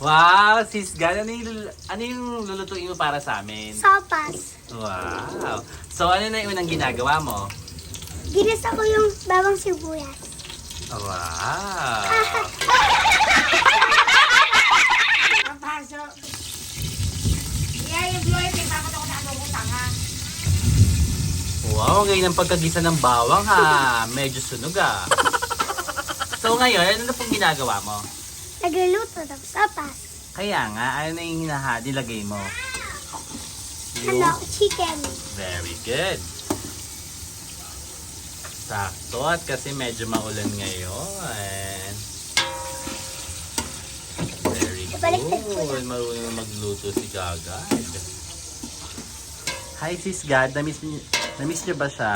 Wow, sis Gan, ano yung lulutuin mo para sa amin? Sopas. Wow. So, ano na yung unang ginagawa mo? Ginisa ko yung bawang sibuyas. Wow. Papaso. Yeah, yung blue ay papakot ako na adobong tanga. Wow, ngayon ang pagkagisa ng bawang ha. Medyo sunog ah. So ngayon, ano na pong ginagawa mo? Nagluluto ng sopas. Kaya nga, ano na yung nilagay mo? Ano? Chicken. Very good. Sakto at kasi medyo maulan ngayon. Very Baliktad ko good. Marunong magluto si Gagad. Hi sis Gad, namiss niyo ba siya?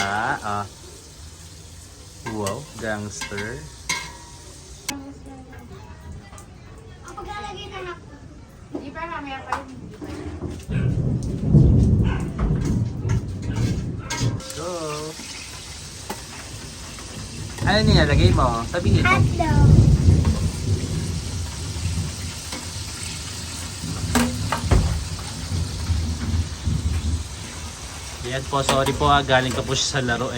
Wow, gangster. Kapag lalagay na ako. Hindi pa, mamaya pa yun. Go! Ano nilalagay mo? Sabihin mo. Hotdog. Yan po, sorry po galing ka po siya sa laro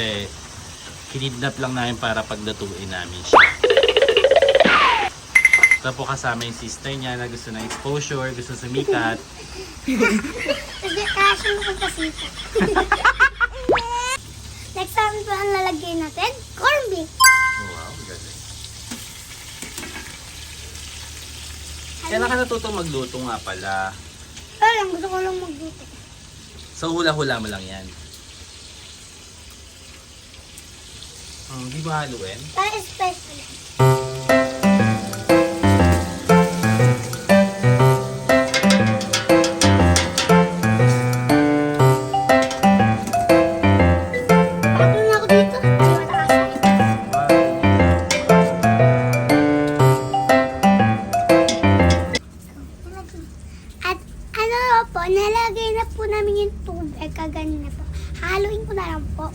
kinidnap lang namin para paglutuin namin siya. Ito po kasama yung sister niya na gusto ng exposure, gusto sumikat. Kasi kasya mo pagkasita. Next time po ang lalagay natin, corned beef. Wow, galing. Kailan ka natutong magluto nga pala? Pero lang, gusto ko lang magluto. So hula-hula mo lang yan. Hindi mo haluin? Para special. Bago na ako dito. Ay, matakasan. At ano po, nalagay na po namin yung tubig kaganina po. Haluin ko na lang po.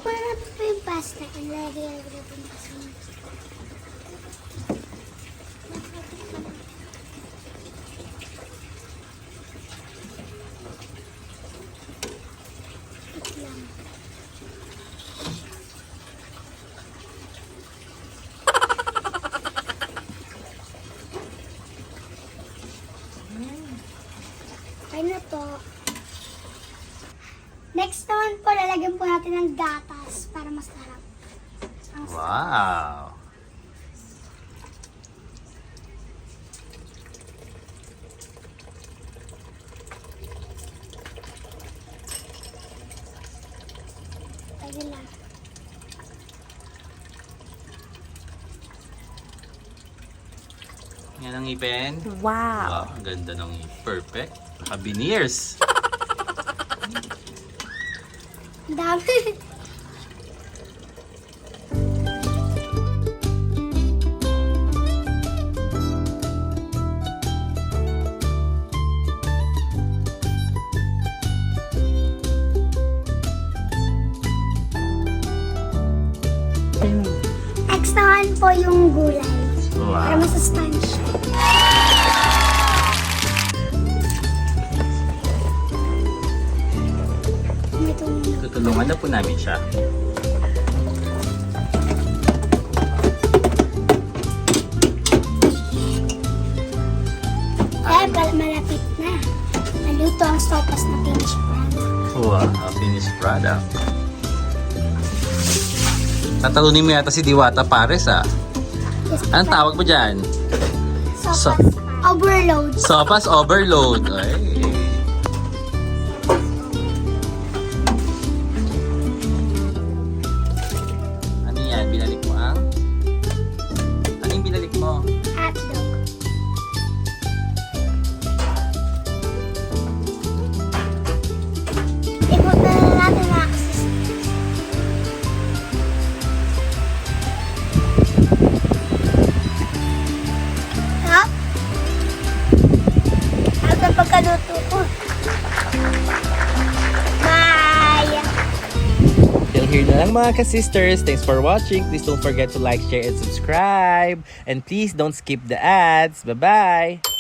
Para po yung pasta, nalagay na po yung pasta. Okay na po. Next naman po, lalagyan po natin ng gatas para mas sarap. Wow! Tagal lang. Yan ang ipin. Wow. Wow, ang ganda ng perfect. Naka-veneers. Ang dami. Next naman po yung gulay. Para Wow. masustansya. Ito muna. Tutulungan na po namin siya. Eh, malapit na. Naluto ang sopas na finished product. Wow, a finished product. Tatalunin mo yata si Diwata Pares ah. Yes, Anong tawag mo dyan? sopas. Overload. Sopas overload. Ay. Ano yan? Binalik mo ang? Ano yung binalik mo? Hotdog. Ikot na lang natin mga kasis. kaluto ko. Bye! Till here na lang mga ka-sisters. Thanks for watching. Please don't forget to like, share, and subscribe. And please don't skip the ads. Bye-bye!